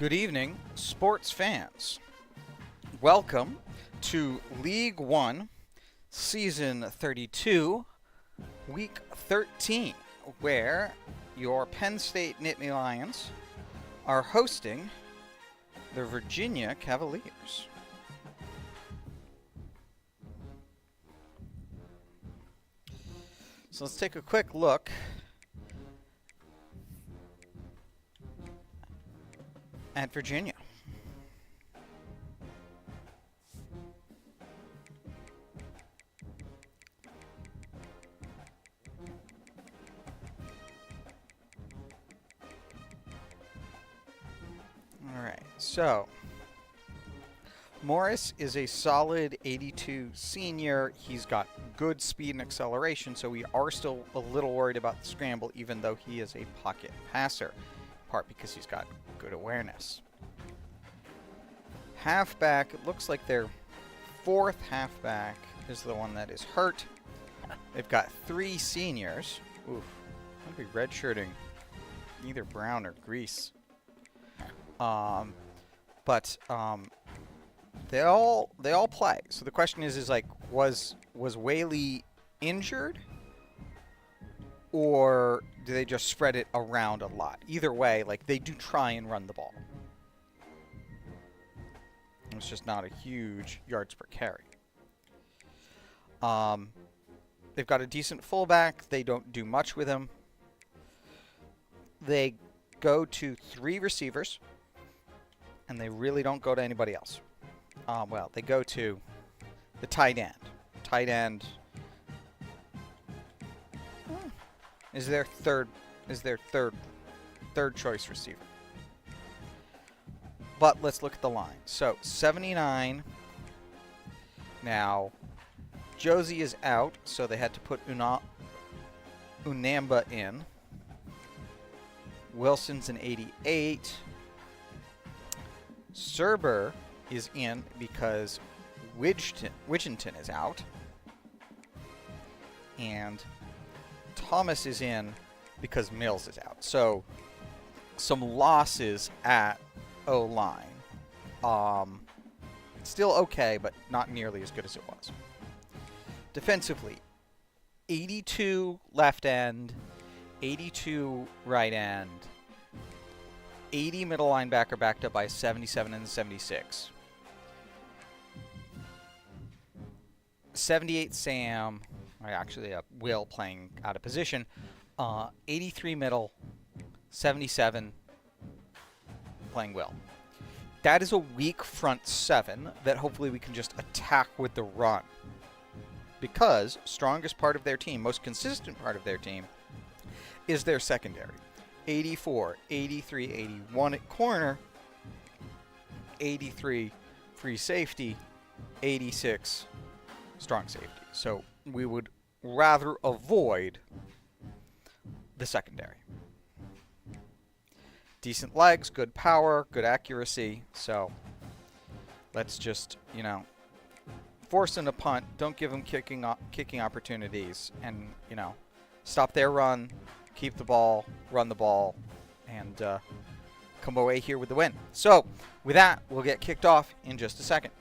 Good evening, sports fans. Welcome to League 1, Season 32, Week 13, where your Penn State Nittany Lions are hosting the Virginia Cavaliers. So let's take a quick look at Virginia. All right, so Morris is a solid 82 senior. He's got good speed and acceleration, so we are still a little worried about the scramble, even though he is a pocket passer, in part because he's got good awareness. Halfback, it looks like their fourth halfback is the one that is hurt. They've got three seniors. Oof, I'm going to be redshirting either Brown or Grease. They all play. So the question is like, was Whaley injured, or do they just spread it around a lot? Either way, like, they do try and run the ball. It's just not a huge yards per carry. They've got a decent fullback. They don't do much with him. They go to three receivers, and they really don't go to anybody else. Well, they go to the tight end. Tight end is their third choice receiver. But let's look at the line. So 79. Now Josie is out, so they had to put Unamba in. Wilson's an 88. Serber is in because Widgeon is out. And Thomas is in because Mills is out. So some losses at O-line. Still okay, but not nearly as good as it was. Defensively, 82 left end, 82 right end, 80 middle linebacker backed up by 77 and 76. 78 Sam, or actually Will playing out of position. 83 middle, 77 playing Will. That is a weak front seven that hopefully we can just attack with the run. Because strongest part of their team, most consistent part of their team, is their secondary. 84, 83, 81 at corner, 83 free safety, 86 strong safety. So we would rather avoid the secondary. Decent legs, good power, good accuracy. So let's just, force in a punt. Don't give them kicking opportunities, and stop their run, keep the ball, run the ball, and come away here with the win. So with that, we'll get kicked off in just a second.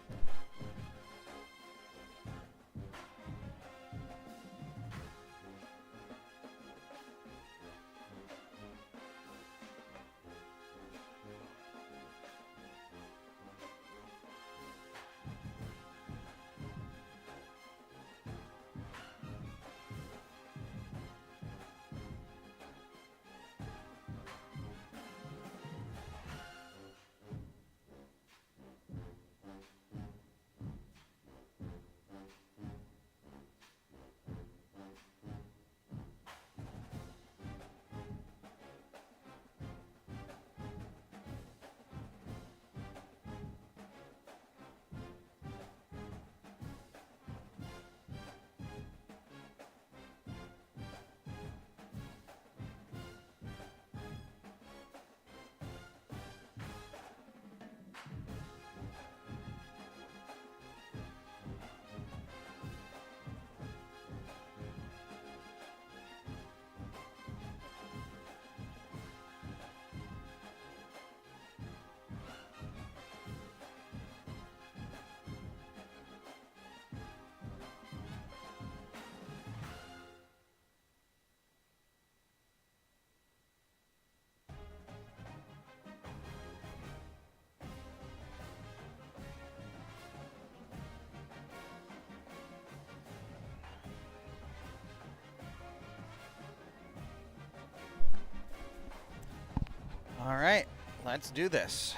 Let's do this.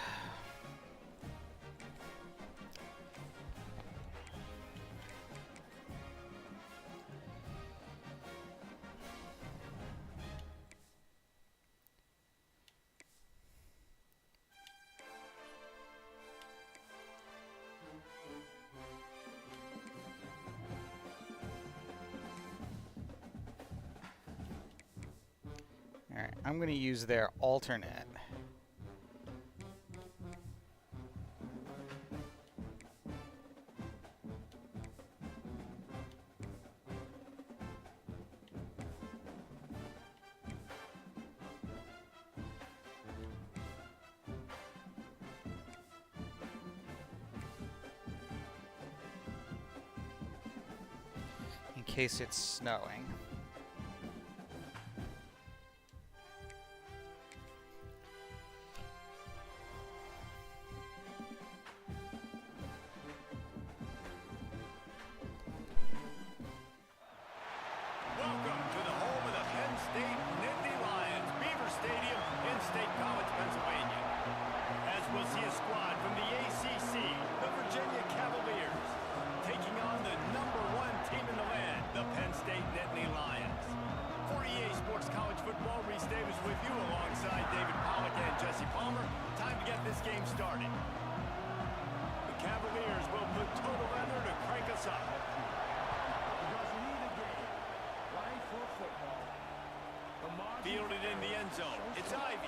All right, I'm going to use their alternate. In case it's snowing. Welcome to the home of the Penn State Nittany Lions, Beaver Stadium in State College, Pennsylvania. As we'll see a squad from the ACC, the Virginia Cavaliers, taking on the #1 team in the land, the Penn State Nittany Lions. For EA Sports College Football, Reese Davis with you alongside David Pollack and Jesse Palmer. Time to get this game started. The Cavaliers will put total leather to crank us up. Fielded in the end zone. It's Ivy.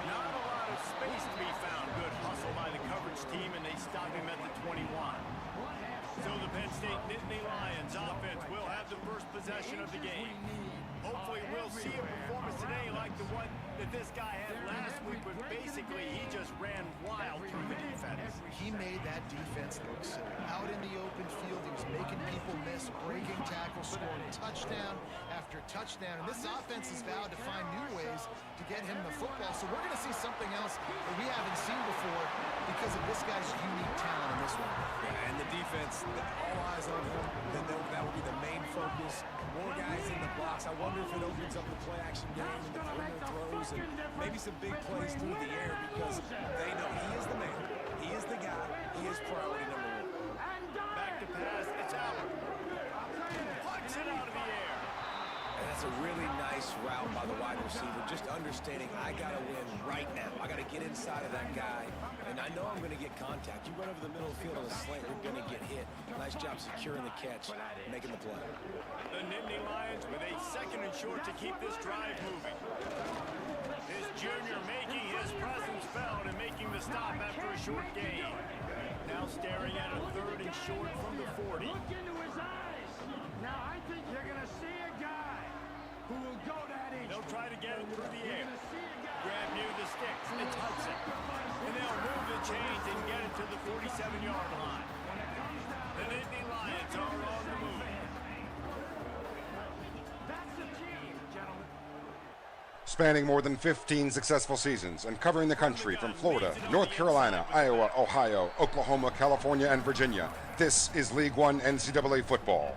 Not a lot of space to be found. Good hustle by the coverage team, and they stop him at the 21. So the Penn State Nittany Lions offense will have the first possession of the game. Hopefully we'll see a performance today like the one that this guy had last week, but basically he just ran wild through the defense. He made that defense look silly. Out in the open field, he was making people miss, breaking tackles, scoring touchdown after touchdown. And this offense has vowed to find new ways to get him the football. So we're going to see something else that we haven't seen before because of this guy's unique talent in this one. And the defense, all eyes on him. Then that will be the main focus. More guys in the box. I wonder if it opens up the play-action game and the perimeter throws and maybe some big plays through the air because they know he is the man. He is the guy. He is priority #1. Back to pass. It's out. Plucks it out of the air. And that's a really nice route by the wide receiver. Just understanding I got to win right now. I got to get inside of that guy. And I know I'm going to get contact. You run over the middle of the field on a slant, you're going to get hit. Nice job securing the catch, making the play. The Nittany Lions with a 2nd and short to keep this drive moving. This junior making his presence felt and making the stop after a short gain. Now staring at a 3rd and short from the 40. Look into his eyes. Now I think you're going to see a guy who will go that easy. They'll try to get it through the air. You're going to see a guy. Grab near the sticks. It's Hudson. And they'll move the chains and get it to the 47-yard line. The Nittany Lions are on the move. That's the team, gentlemen. Spanning more than 15 successful seasons and covering the country from Florida, North Carolina, Iowa, Ohio, Oklahoma, California, and Virginia, this is League One NCAA football.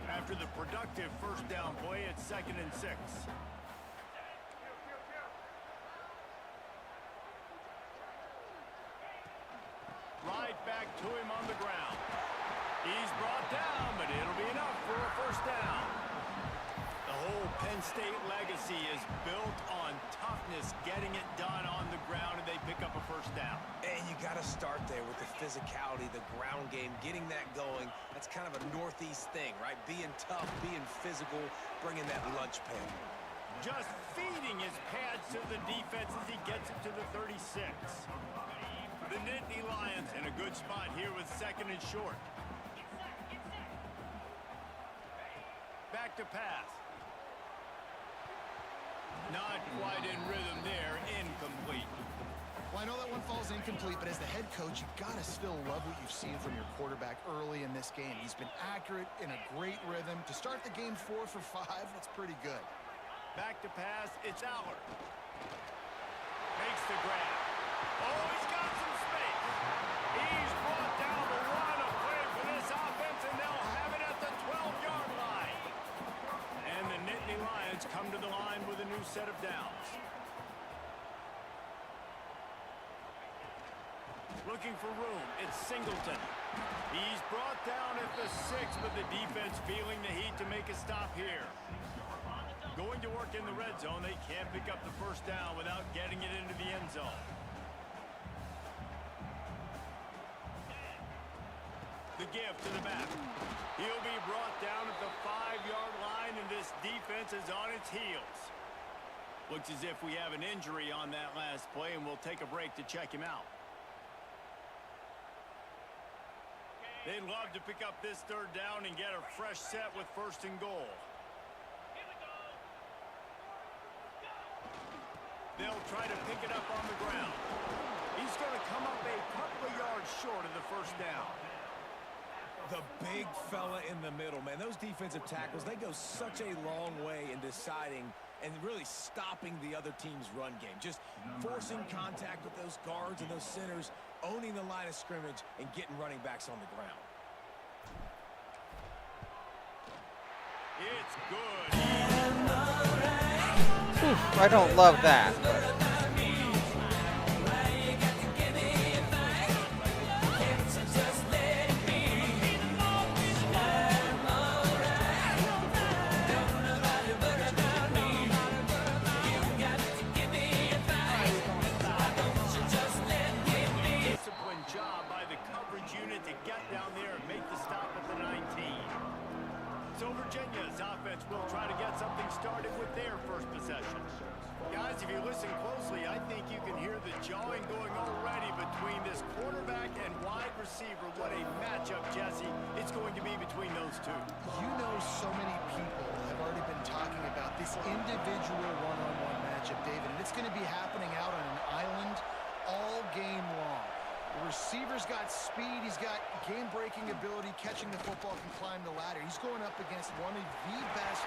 After the productive first down play, it's 2nd and 6. Right back to him on the ground. He's brought down, but it'll be enough for a first down. The whole Penn State legacy is built on toughness, getting it done on the ground, and they pick up a first down. And you got to start there with the physicality, the ground game, getting that going. That's kind of a Northeast thing, right? Being tough, being physical, bringing that lunch pail. Just feeding his pads to the defense as he gets it to the 36. The Nittany Lions in a good spot here with 2nd and short. Back to pass. Not quite in rhythm there, incomplete. Well, I know that one falls incomplete, but as the head coach, you've got to still love what you've seen from your quarterback early in this game. He's been accurate, in a great rhythm. To start the game 4 for 5, that's pretty good. Back to pass, it's Aller. Makes the grab. Oh, he's got some space. He's brought down the run of play for this offense, and they'll have it at the 12-yard line. And the Nittany Lions come to the line with a new set of downs. Looking for room, it's Singleton. He's brought down at the 6, but the defense feeling the heat to make a stop here. Going to work in the red zone, they can't pick up the first down without getting it into the end zone. The give to the back. He'll be brought down at the 5-yard line, and this defense is on its heels. Looks as if we have an injury on that last play, and we'll take a break to check him out. They'd love to pick up this third down and get a fresh set with 1st and goal. They'll try to pick it up on the ground. He's going to come up a couple of yards short of the first down. The big fella in the middle, man. Those defensive tackles, they go such a long way in deciding and really stopping the other team's run game. Just forcing contact with those guards and those centers, owning the line of scrimmage, and getting running backs on the ground. It's good. Oof, I don't love that. Virginia's offense will try to get something started with their first possession. Guys, if you listen closely, I think you can hear the jawing going already between this quarterback and wide receiver. What a matchup, Jesse, it's going to be between those two. You know, so many people have already been talking about this individual one-on-one matchup, David, and it's going to be happening out on an island all game long. The receiver's got speed, he's got game-breaking ability, catching the football, can climb the ladder. He's going up against one of the best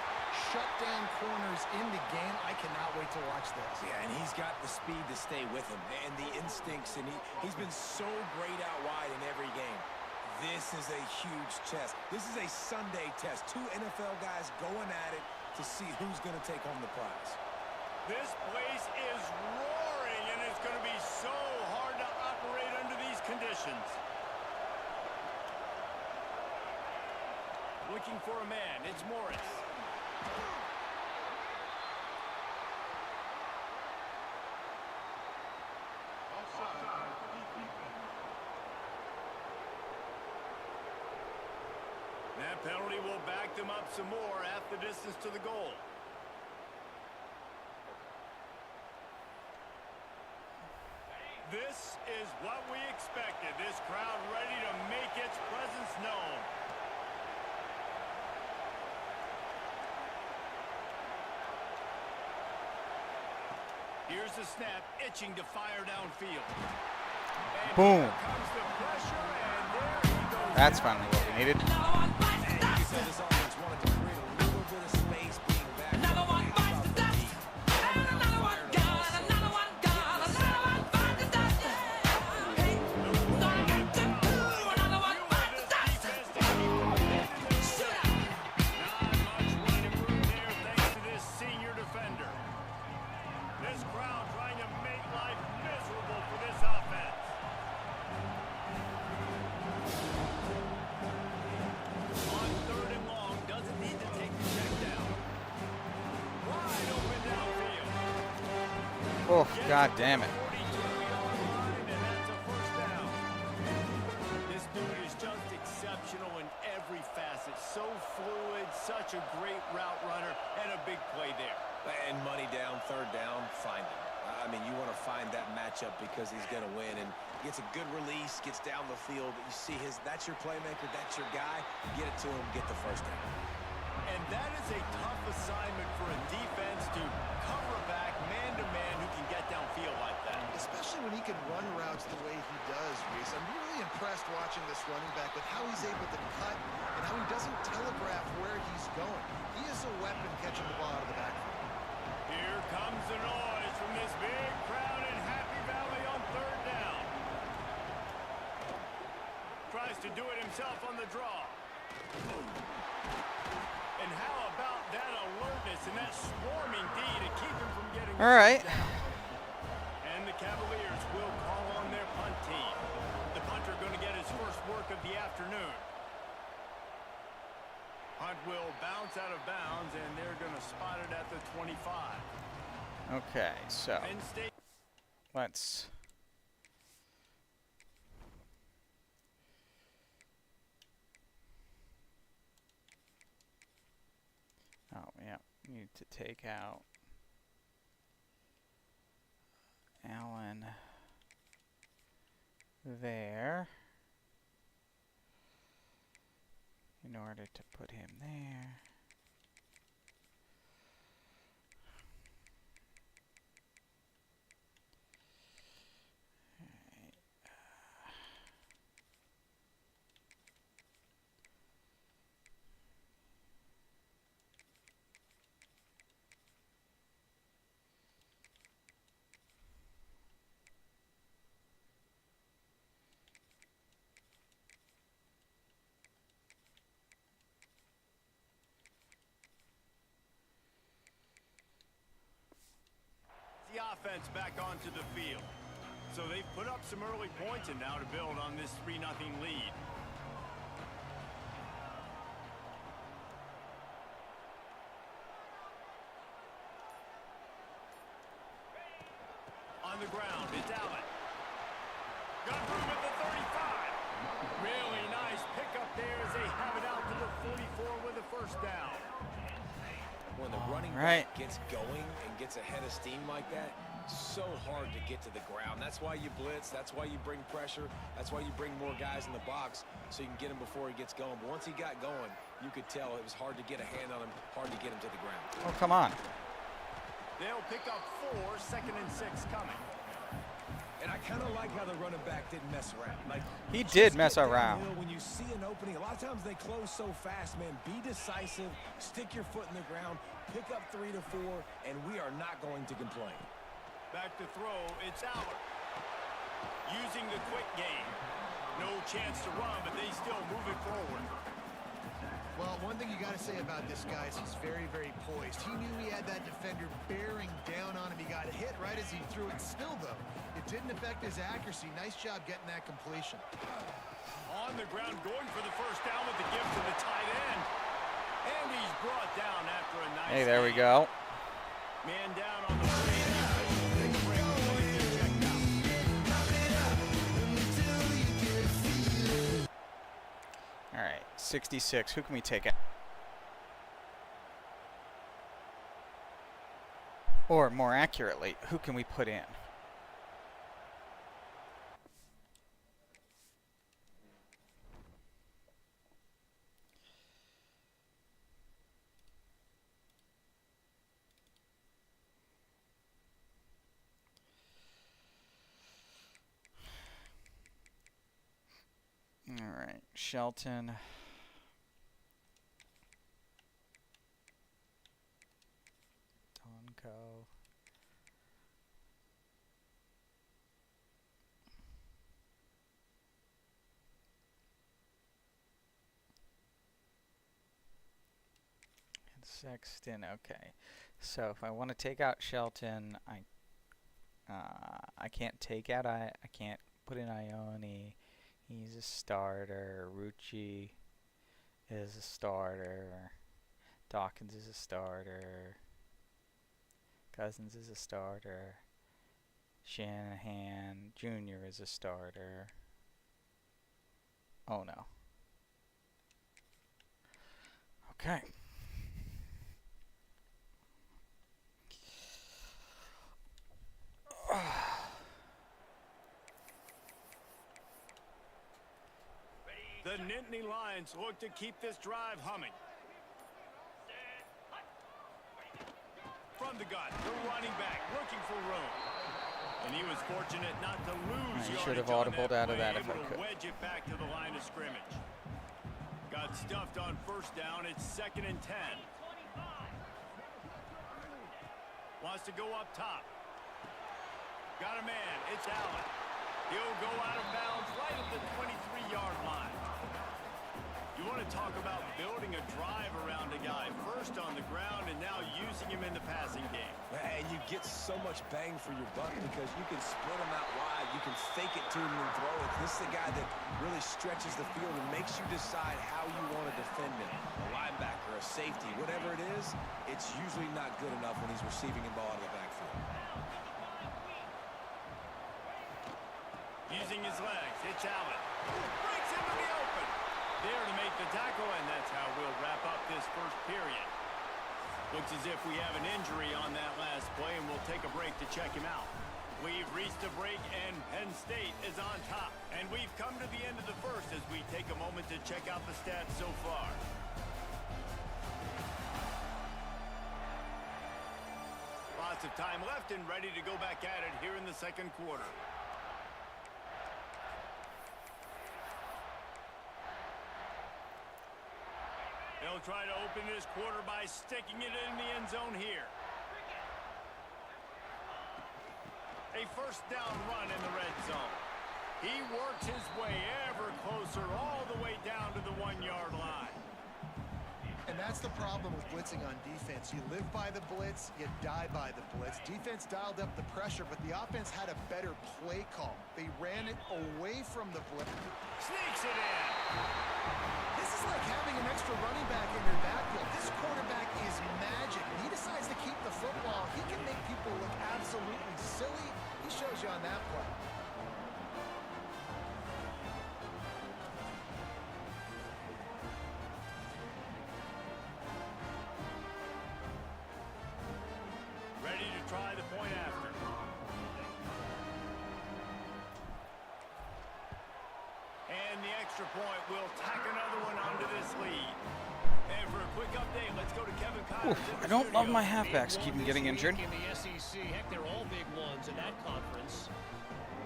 shutdown corners in the game. I cannot wait to watch this. Yeah, and he's got the speed to stay with him and the instincts, and he's been so great out wide in every game. This is a huge test. This is a Sunday test. 2 NFL guys going at it to see who's going to take home the prize. This place is roaring, and it's going to be so hard to operate under these conditions. Looking for a man, it's Morris. That penalty will back them up some more at the distance to the goal. This is what we expected. This crowd ready to make its presence known. Here's the snap, itching to fire downfield. And boom. here comes the pressure, and there he goes. That's finally what we needed. And you said this offense wanted to create a little bit of space being back. Another one bites the dust. Another one gone. Another one gone. Another one bites the dust. Hey, another one bites the dust. Shoot up. Not much running room there thanks to this senior defender. This crowd trying to make life miserable for this offense. On 3rd and long, doesn't need to take the check down. Wide open downfield. Oh, god damn it. 42-yard line, and that's a first down. This dude is just exceptional in every facet. So fluid, such a great route runner, and a big play there. And money down, 3rd down, find him. I mean, you want to find that matchup because he's going to win and gets a good release, gets down the field. You see that's your playmaker, that's your guy. Get it to him, get the first down. And that is a tough assignment for a defense to cover a back man-to-man who can get downfield like that. Especially when he can run routes the way he does, Reese. I'm really impressed watching this running back with how he's able to cut and how he doesn't telegraph where he's going. He is a weapon catching the ball out of the backfield. Here comes the noise from this big crowd in Happy Valley on 3rd down. Tries to do it himself on the draw. And how about that alertness and that swarming D to keep him from getting All right. down. And the Cavaliers will call on their punt team. punt will bounce out of bounds, and they're going to spot it at the 25. Okay, so Penn State. let's. Oh, yeah, need to take out Allen there in order to put him there. The offense back onto the field. So they've put up some early points and now to build on this 3-0 lead. On the ground, it's Allen. Got room at the 35. Really nice pickup there as they have it out to the 44 with a first down. When the running Right. back gets going and gets ahead of steam like that, so hard to get to the ground. That's why you blitz. That's why you bring pressure. That's why you bring more guys in the box so you can get him before he gets going. But once he got going, you could tell it was hard to get a hand on him, hard to get him to the ground. Oh, come on. They'll pick up 4, 2nd and 6 coming. And I kind of like how the running back didn't mess around. Like He just did mess get around. downhill when you see an opening. A lot of times they close so fast, man. Be decisive, stick your foot in the ground, pick up 3 to 4, and we are not going to complain. Back to throw, it's Allen. Using the quick game. No chance to run, but they still move it forward. Well, one thing you got to say about this guy is he's very, very poised. He knew he had that defender bearing down on him. He got hit right as he threw it. Still, though, it didn't affect his accuracy. Nice job getting that completion. On the ground, going for the first down with the gift to the tight end. And he's brought down after a nice Hey, there we gain. go. Man down on the play. All right, 66. Who can we take it? Or more accurately, who can we put in? All right, Shelton. Donko. And Sexton. Okay, so if I want to take out Shelton, I can't take out I can't put in Ione. He's a starter. Rucci is a starter. Dawkins is a starter. Cousins is a starter. Shanahan Jr. is a starter. Oh no. Okay. The Nittany Lions look to keep this drive humming. From the gun, the running back looking for room. And he was fortunate not to lose I should have yardage on audibled out of play, that if I able to could. wedge it back to the line of scrimmage. Got stuffed on first down. It's 2nd and 10. Wants to go up top. Got a man. It's Allen. He'll go out of bounds right at the 23-yard line. You want to talk about building a drive around a guy, first on the ground and now using him in the passing game. And you get so much bang for your buck because you can split him out wide. You can fake it to him and throw it. This is a guy that really stretches the field and makes you decide how you want to defend him. A linebacker, a safety, whatever it is, it's usually not good enough when he's receiving the ball out of the backfield. Using his legs, it's Allen. Breaks into the open. There to make the tackle, and that's how we'll wrap up this first period. Looks as if we have an injury on that last play, and we'll take a break to check him out. We've reached a break, and Penn State is on top. And we've come to the end of the first as we take a moment to check out the stats so far. Lots of time left and ready to go back at it here in the second quarter. They'll try to open this quarter by sticking it in the end zone here. A first down run in the red zone. He works his way ever closer all the way down to the 1-yard line. And that's the problem with blitzing on defense. You live by the blitz, you die by the blitz. Defense dialed up the pressure, but the offense had a better play call. They ran it away from the blitz. Sneaks it in. This is like having an extra running back in your backfield. This quarterback is magic. He decides to keep the football. He can make people look absolutely silly. He shows you on that play. Ready to try the point after. And the extra point will tack another one onto this lead. And for a quick update, let's go to Kevin Connors. I don't love my halfbacks keeping getting injured. In the SEC, heck, they're all big ones in that conference.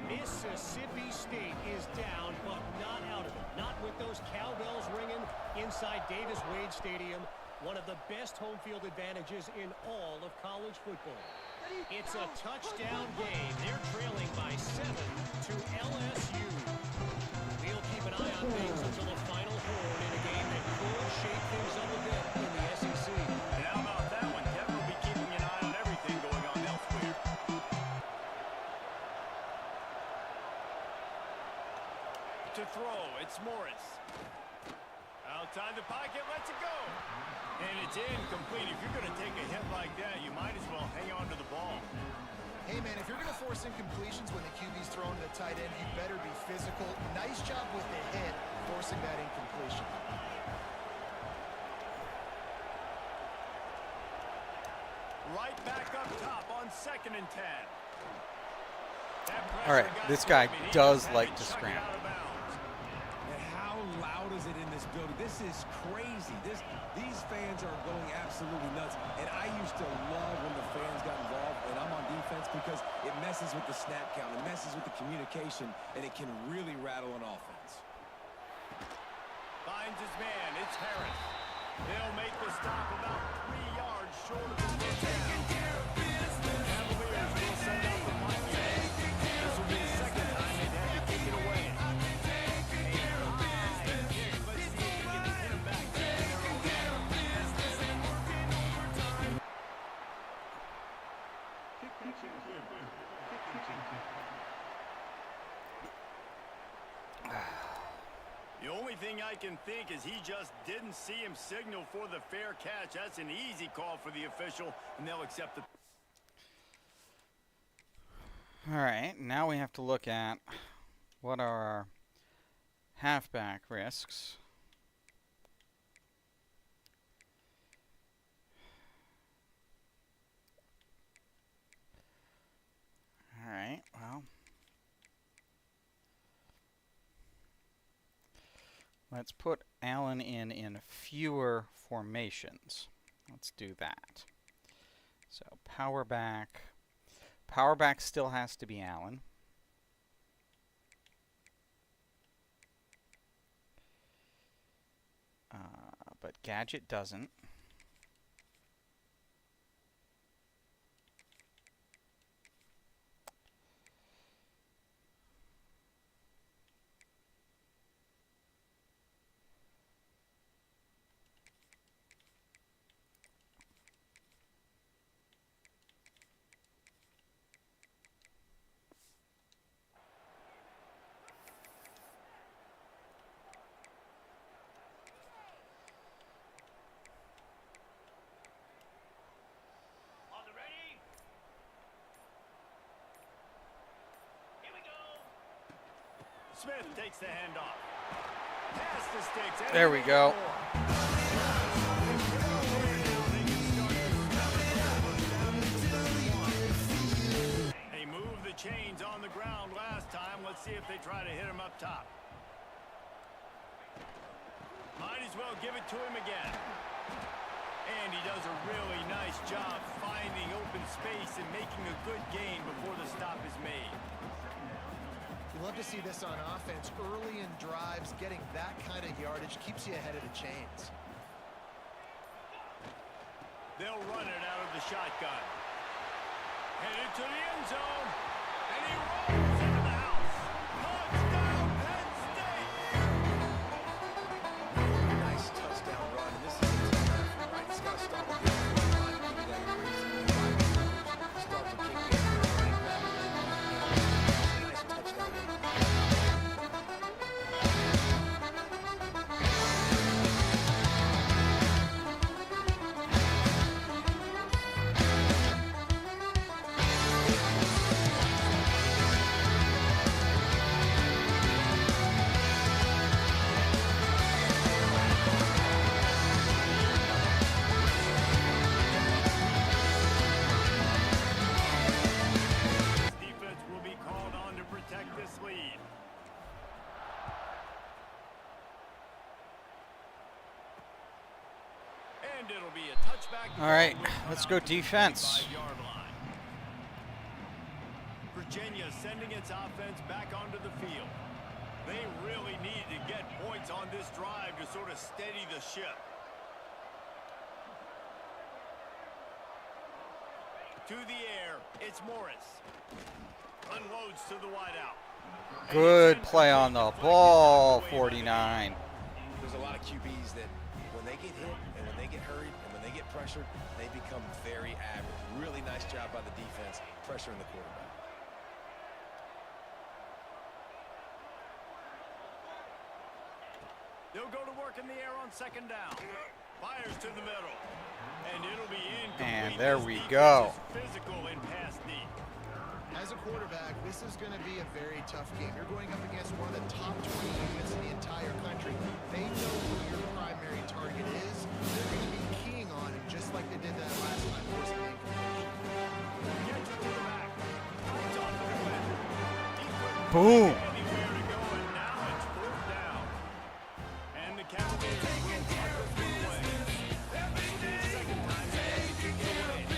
Mississippi State is down, but not out of it. Not with those cowbells ringing inside Davis-Wade Stadium. One of the best home field advantages in all of college football. It's a touchdown game. They're trailing by 7 to LSU. We'll keep an eye on things until the final horn in a game that could shake things up a bit in the SEC. And how about that one? Kevin will be keeping an eye on everything going on elsewhere. To throw, it's Morris. Outside the pocket, lets it go. And it's incomplete. If you're going to take a hit like that, you might as well hang on to the ball. Hey, man, if you're going to force incompletions when the QB's throwing to the tight end, you better be physical. Nice job with the hit, forcing that incompletion. Right back up top on 2nd and 10. All right, this guy does like to scramble. And how loud is it in this building? This is crazy. These fans are going absolutely nuts. And I used to love when the fans got involved, and I'm on defense because it messes with the snap count, it messes with the communication, and it can really rattle an offense. Finds his man. It's Harris. They'll make the stop about 3 yards short of the touchdown. Cavaliers will send out the punt unit. This will be the second time they've had to kick it away. A high kick. Let's see if we can hit him back in their own end. The only thing I can think is he just didn't see him signal for the fair catch. That's an easy call for the official, and they'll accept it. All right, now we have to look at what are our halfback risks. All right, well, let's put Allen in fewer formations. Let's do that. So power back. Power back still has to be Allen. But Gadget doesn't. Smith takes the handoff. Pass the sticks. And There we go. They moved the chains on the ground last time. Let's see if they try to hit him up top. Might as well give it to him again. And he does a really nice job finding open space and making a good gain before the stop is made. You love to see this on offense. Early in drives, getting that kind of yardage keeps you ahead of the chains. They'll run it out of the shotgun. Headed to the end zone. And he rolls into the house. Touchdown, Penn State! Nice touchdown run. And this is the time, right? It's got to start with this run. Give me that crazy start to kick in. Nice touchdown run. Defense will be called on to protect this lead. And it'll be a touchback. All right, let's go defense. 25-yard line. Virginia sending its offense back onto the field. They really need to get points on this drive to sort of steady the ship. To the air, it's Morris. Unloads to the wideout. Good play on the ball, 49. There's a lot of QBs that when they get hit and when they get hurried and when they get pressured, they become very average. Really nice job by the defense pressuring the quarterback. They'll go to work in the air on second down. Fires to the middle. And it'll be incomplete. And there This we defense go. is physical and pass deep. As a quarterback, this is going to be a very tough game. You're going up against one of the top 20 units in the entire country. They know who your primary target is. They're going to be keying on him just like they did that last time forcing the incompletion. Gets it to the back. It's off the defender. He couldn't Boom. find anywhere to go, and now it's fourth down. And the Cavaliers will tuck it through the way. It'll be the second time they've taken it away.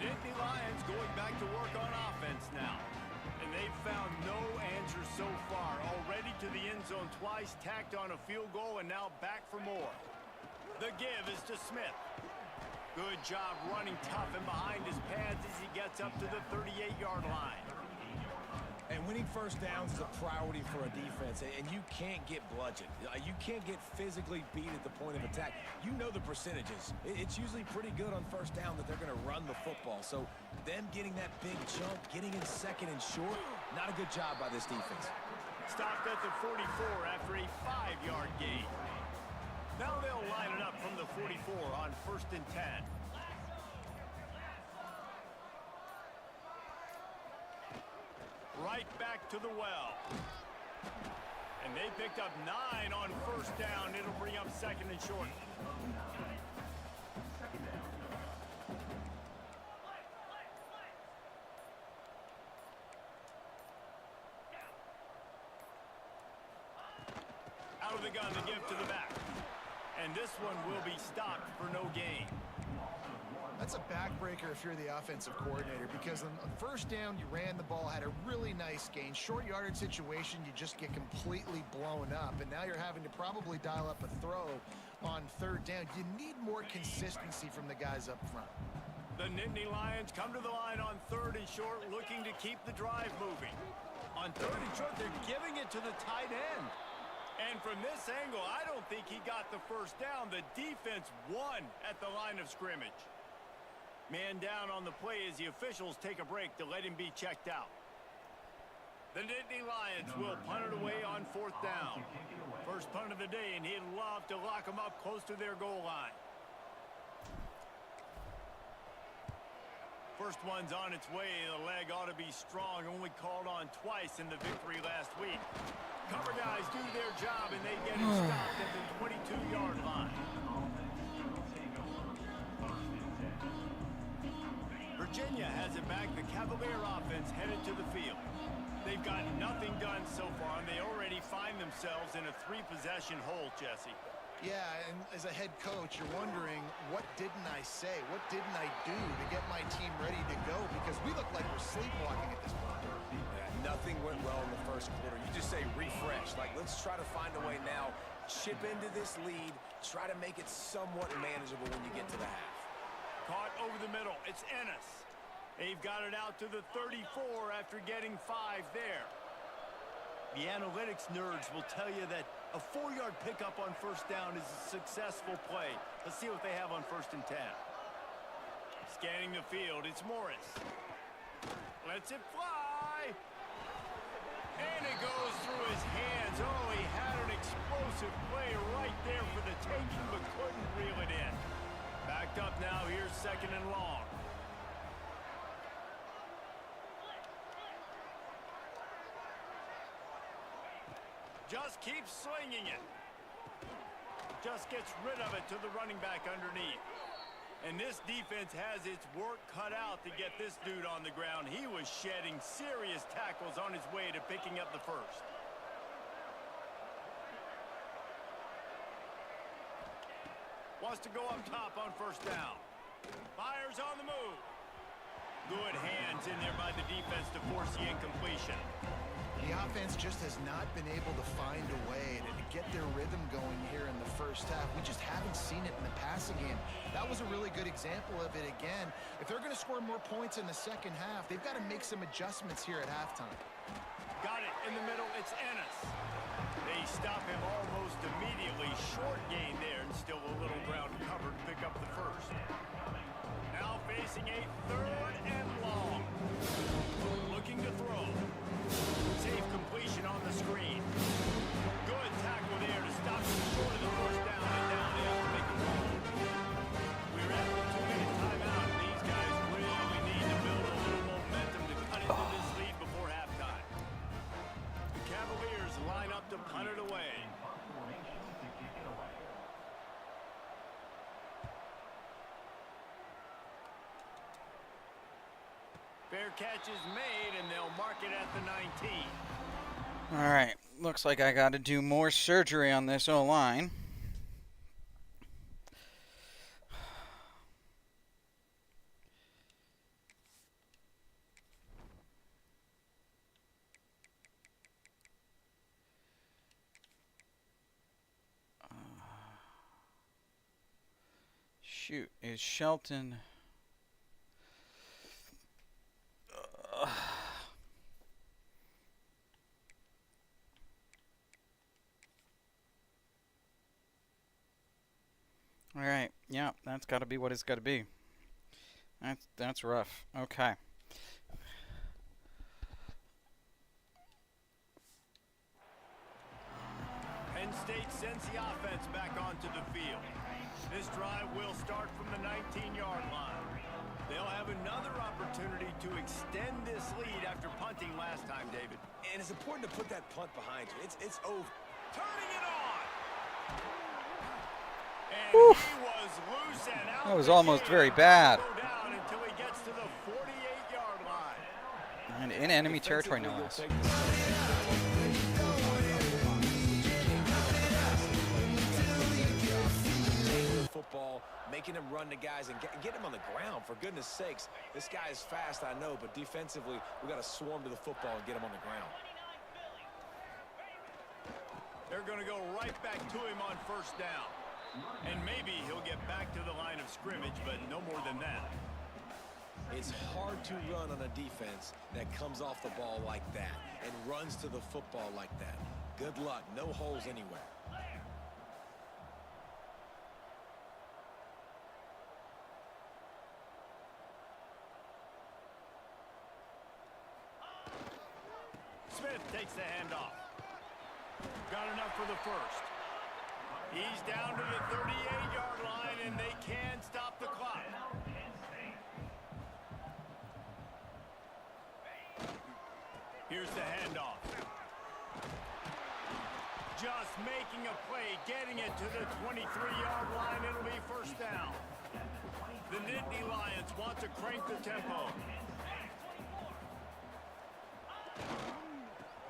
Nittany Lions going back to work on offense now. And they've found no answer so far. Already to the end zone twice, tacked on a field goal, and now back for more. The give is to Smith. Good job running tough and behind his pads as he gets up to the 38-yard line. And winning first downs is a priority for a defense, and you can't get bludgeoned. You can't get physically beat at the point of attack. You know the percentages. It's usually pretty good on first down that they're going to run the football. So them getting that big chunk, getting in second and short, not a good job by this defense. Stopped at the 44 after a 5-yard gain. Now they'll line it up from the 44 on 1st and 10. Right back to the well. And they picked up 9 on first down. It'll bring up second and short. Out of the gun to give to the back. And this one will be stopped for no gain. That's a backbreaker if you're the offensive coordinator, because on first down, you ran the ball, had a really nice gain. Short yardage situation, you just get completely blown up, and now you're having to probably dial up a throw on third down. You need more consistency from the guys up front. The Nittany Lions come to the line on 3rd and short, looking to keep the drive moving. On 3rd and short, they're giving it to the tight end. And from this angle, I don't think he got the first down. The defense won at the line of scrimmage. Man down on the play as the officials take a break to let him be checked out. The Nittany Lions will punt it away on 4th down. First punt of the day, and he'd love to lock them up close to their goal line. First one's on its way. The leg ought to be strong. Only called on twice in the victory last week. Cover guys do their job, and they get it stopped at the 22-yard line. Virginia has it back. The Cavalier offense headed to the field. They've got nothing done so far, and they already find themselves in a 3-possession hole, Jesse. Yeah, and as a head coach, you're wondering, what didn't I say? What didn't I do to get my team ready to go? Because we look like we're sleepwalking at this point. Yeah, nothing went well in the first quarter. You just say refresh. Like, let's try to find a way now. Chip into this lead. Try to make it somewhat manageable when you get to the half. Caught over the middle. It's Ennis. They've got it out to the 34 after getting 5 there. The analytics nerds will tell you that a 4-yard pickup on 1st down is a successful play. Let's see what they have on 1st and 10. Scanning the field, it's Morris. Lets it fly. And it goes through his hands. Oh, he had an explosive play right there for the taking, but couldn't reel it in. Backed up now, here's 2nd and long. Just keeps swinging it. Just gets rid of it to the running back underneath. And this defense has its work cut out to get this dude on the ground. He was shedding serious tackles on his way to picking up the first. Wants to go up top on 1st down. Fires on the move. Good hands in there by the defense to force the incompletion. The offense just has not been able to find a way to get their rhythm going here in the first half. We just haven't seen it in the passing game. That was a really good example of it again. If they're going to score more points in the second half, they've got to make some adjustments here at halftime. Got it in the middle. It's Ennis. They stop him almost immediately. Short gain there, and still a little ground cover to pick up the first. Now facing a 3rd and long. Looking to throw. Safe completion on the screen. Good tackle there to stop him short of the 1st down, and down they have to make a move. We're at the 2-minute timeout, and these guys really need to build a little momentum to cut into this lead before halftime. The Cavaliers line up to punt it away. Fair catch is made, and they'll mark it at the 19. All right, looks like I got to do more surgery on this O-line. Shoot, is Shelton... All right, yeah, that's got to be what it's got to be. That's rough. Okay. Penn State sends the offense back onto the field. This drive will start from the 19-yard line. They'll have another opportunity to extend this lead after punting last time, David. And it's important to put that punt behind you. It's over. Turning it on. And Oof. he was loose and out. That was the almost game. very bad. Go down until he gets to the 48-yard line. And in enemy territory, no less. Football, making him run the guys and get him on the ground, for goodness sakes. This guy is fast, I know, but defensively, we got to swarm to the football and get him on the ground. They're going to go right back to him on 1st down. And maybe he'll get back to the line of scrimmage, but no more than that. It's hard to run on a defense that comes off the ball like that and runs to the football like that. Good luck. No holes anywhere. Smith handoff. Got enough for the first. He's down to the 38-yard line, and they can stop the clock. Here's the handoff. Just making a play, getting it to the 23-yard line. It'll be first down. The Nittany Lions want to crank the tempo.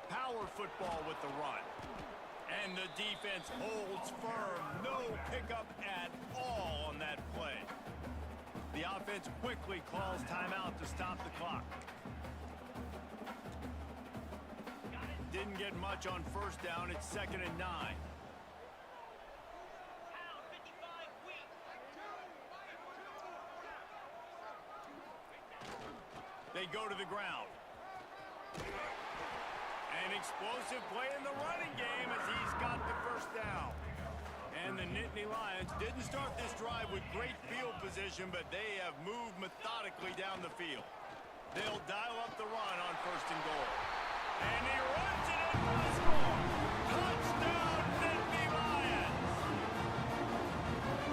Power football with the run. And the defense holds firm. No pickup at all on that play. The offense quickly calls timeout to stop the clock. Didn't get much on first down. It's 2nd and 9. They go to the ground. An explosive play in the running game as he's got the first down. And the Nittany Lions didn't start this drive with great field position, but they have moved methodically down the field. They'll dial up the run on 1st and goal. And he runs it in for the score. Touchdown, Nittany Lions.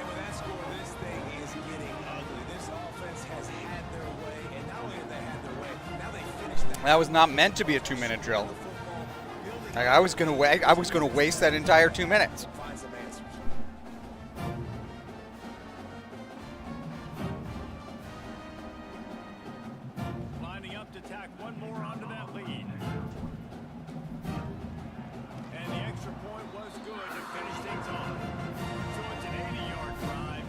And with that score, this thing is getting ugly. This offense has had their way, and not only have they had their way, now they finished that. That was not meant to be a 2-minute drill. Like, I was gonna waste that entire 2 minutes. Find some answers. Lining up to tack one more onto that lead. And the extra point was good to finish things off. So it's an 80-yard drive.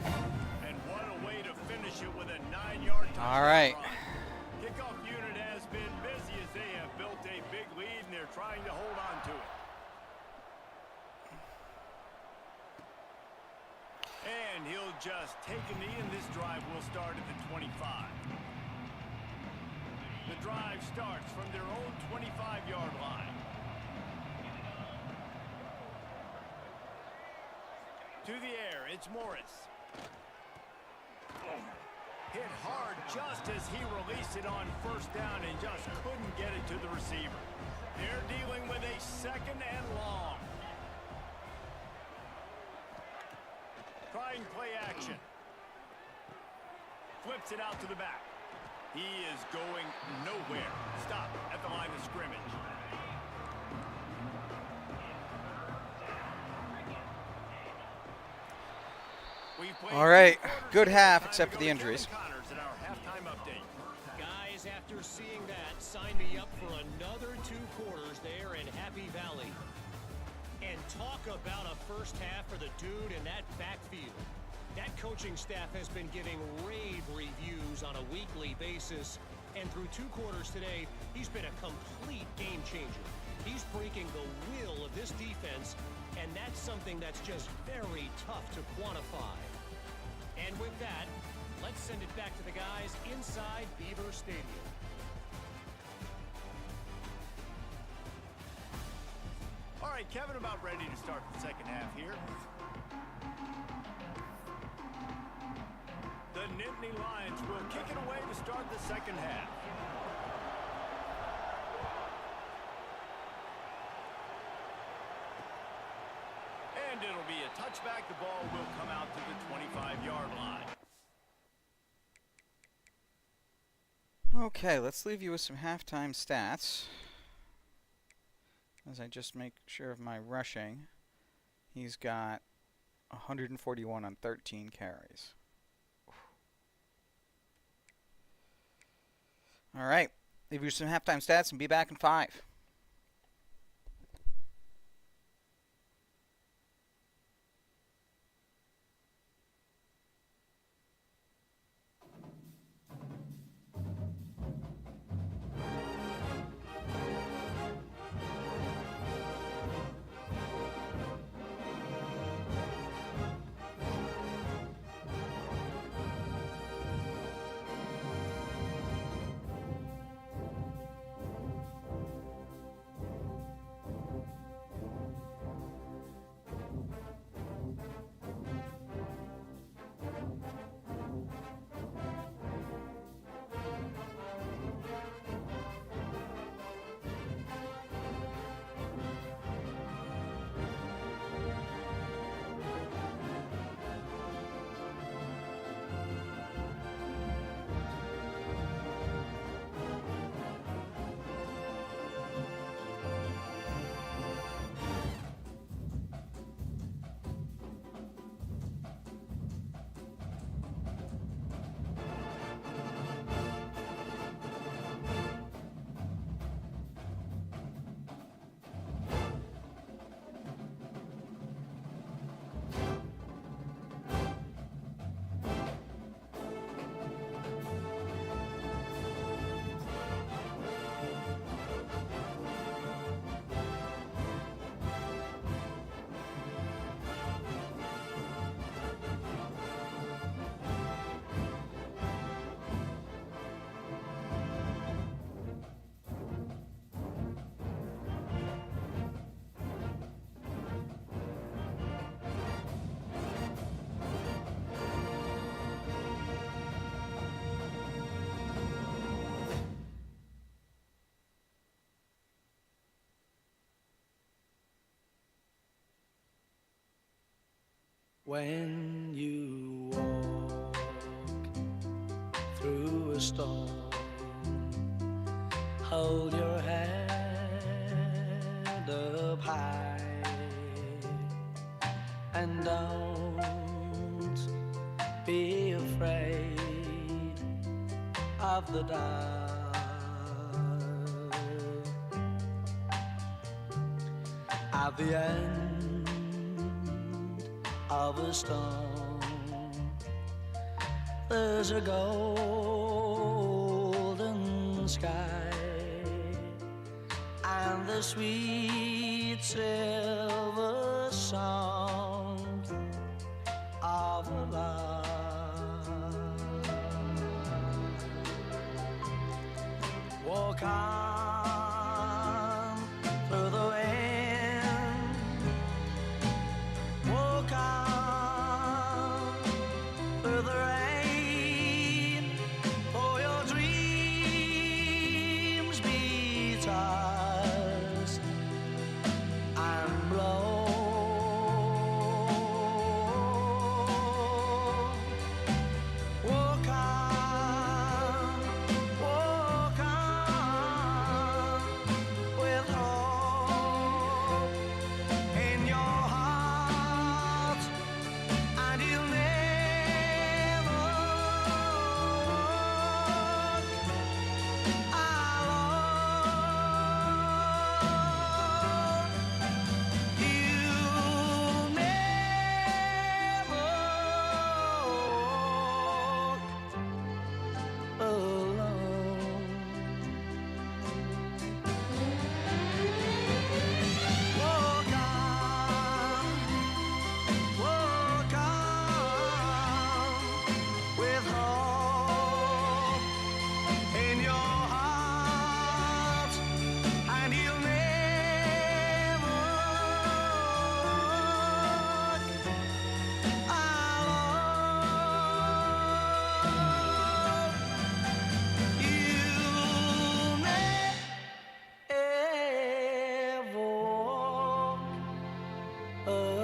And what a way to finish it with a 9-yard touchdown. All right. run. Kickoff unit has been busy as they have built a big lead and they're trying to hold on to it. And he'll just take a knee, and this drive will start at the 25. The drive starts from their own 25-yard line. To the air, it's Morris. Hit hard just as he released it on first down and just couldn't get it to the receiver. They're dealing with a 2nd and long. Trying play action. Flips it out to the back. He is going nowhere. Stop at the line of scrimmage. All right, good half except for the injuries. Guys, after seeing that, sign me up for another 2 quarters there in Happy Valley. And talk about a first half for the dude in that backfield. That coaching staff has been giving rave reviews on a weekly basis. And through 2 quarters today, he's been a complete game changer. He's breaking the will of this defense, and that's something that's just very tough to quantify. And with that, let's send it back to the guys inside Beaver Stadium. All right, Kevin, about ready to start the second half here. The Nittany Lions will kick it away to start the second half. And it'll be a touchback. The ball will come out to the 25-yard line. Okay, let's leave you with some halftime stats. As I just make sure of my rushing, he's got 141 on 13 carries. All right, leave you some halftime stats and be back in 5. when you walk through a storm, hold your head up high and don't be afraid of the dark. At the end of a storm, there's a golden sky and the sweet silver sound of love. Walk on through the wind, walk on through the rain, for your dreams be tossed and blown. Walk on with hope in your heart, and you'll never walk alone. You'll never walk alone. Walk on with hope in your heart, and you'll never walk alone. You'll never walk alone.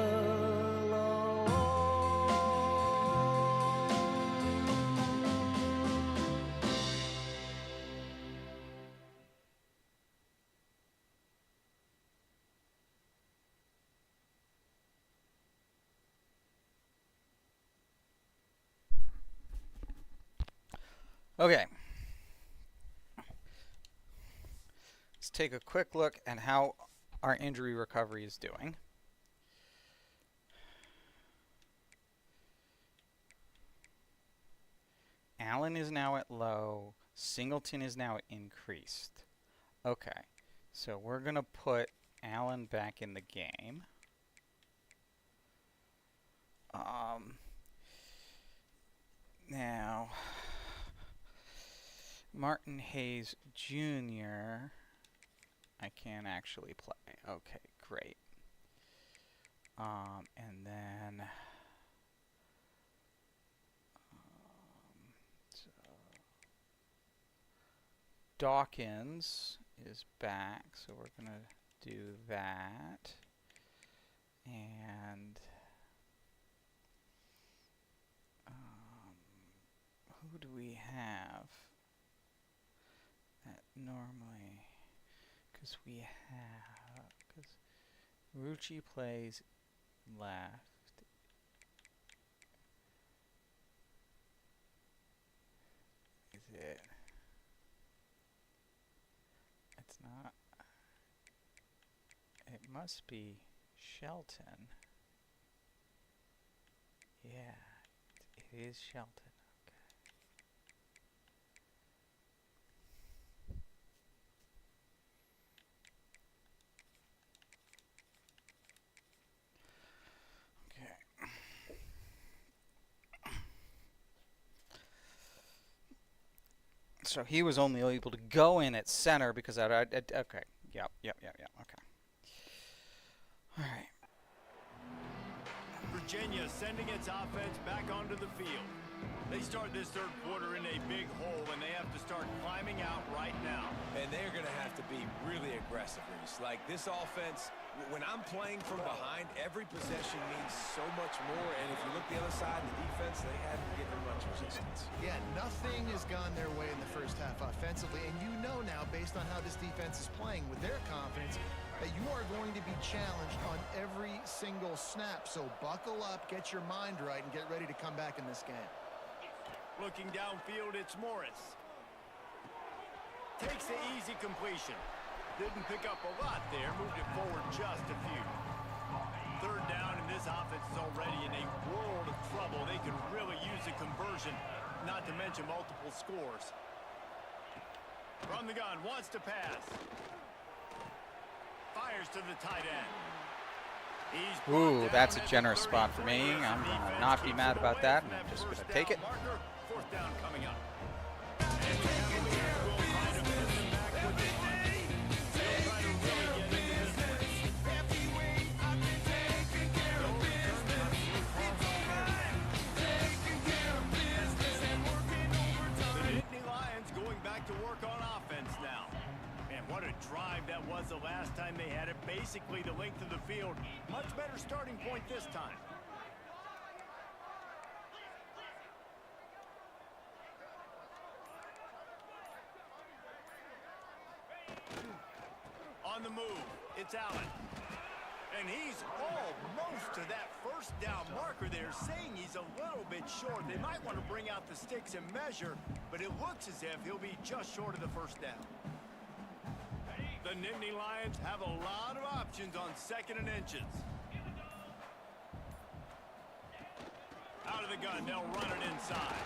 Okay. Let's take a quick look at how our injury recovery is doing. Allen is now at low. Singleton is now at increased. Okay. So we're going to put Allen back in the game. Now, Martin Hayes Jr. I can actually play. Okay, great. And then so Dawkins is back, so we're gonna do that. And who do we have that normally? Because we have, because Rucci plays left. Is it? It's not. It must be Shelton. Yeah, it is Shelton. So he was only able to go in at center because okay, yep, okay. All right. Virginia sending its offense back onto the field. They start this third quarter in a big hole, and they have to start climbing out right now. And they're going to have to be really aggressive, Reese. Like, this offense, When I'm playing from behind, every possession means so much more. And if you look the other side, the defense, they haven't given much resistance. Yeah, nothing has gone their way in the first half offensively. And you know now, based on how this defense is playing with their confidence, that you are going to be challenged on every single snap. So buckle up, get your mind right, and get ready to come back in this game. Looking downfield, it's Morris. Takes the easy completion. Didn't pick up a lot there, moved it forward just a few. Third down, and this offense is already in a world of trouble. They could really use a conversion, not to mention multiple scores. From the gun, wants to pass. Fires to the tight end. He's Ooh, that's a generous spot for me. I'm going to not be mad about that, and I'm just going to take it. Marker, fourth down coming up. And we have a lead. We'll try to put them back with the punt. They'll try to really get into this one. The Nittany Lions going back to work on offense now. Man, what a drive that was the last time they had it. Basically the length of the field. Much better starting point this time. On the move, it's Allen. And he's almost to that first down marker there, saying he's a little bit short. They might want to bring out the sticks and measure, but it looks as if he'll be just short of the first down. The Nittany Lions have a lot of options on 2nd and inches. Out of the gun, they'll run it inside.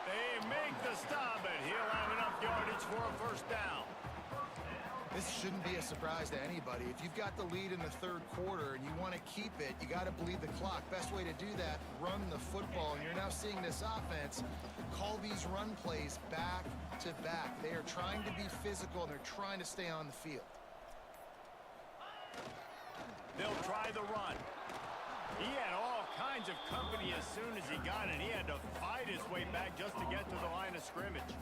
They make the stop, but he'll have enough yardage for a first down. This shouldn't be a surprise to anybody. If you've got the lead in the third quarter and you want to keep it, you got to bleed the clock. Best way to do that, run the football. And you're now seeing this offense call these run plays back to back. They are trying to be physical, and they're trying to stay on the field. They'll try the run. He had all kinds of company as soon as he got it. He had to fight his way back just to get to the line of scrimmage.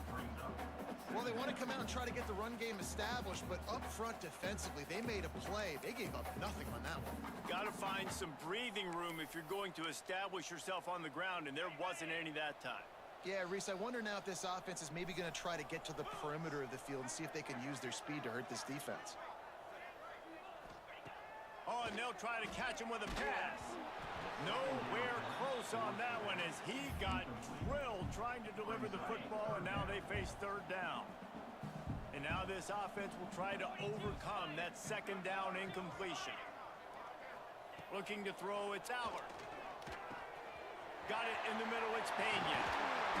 Well, they want to come out and try to get the run game established, but up front defensively, they made a play. They gave up nothing on that one. Got to find some breathing room if you're going to establish yourself on the ground, and there wasn't any that time. Yeah, Reese, I wonder now if this offense is maybe going to try to get to the perimeter of the field and see if they can use their speed to hurt this defense. Oh, and they'll try to catch him with a pass. Nowhere close on that one as he got drilled trying to deliver the football, and now they face third down. And now this offense will try to overcome that second down incompletion. Looking to throw, it's Allard. Got it in the middle, it's Penn.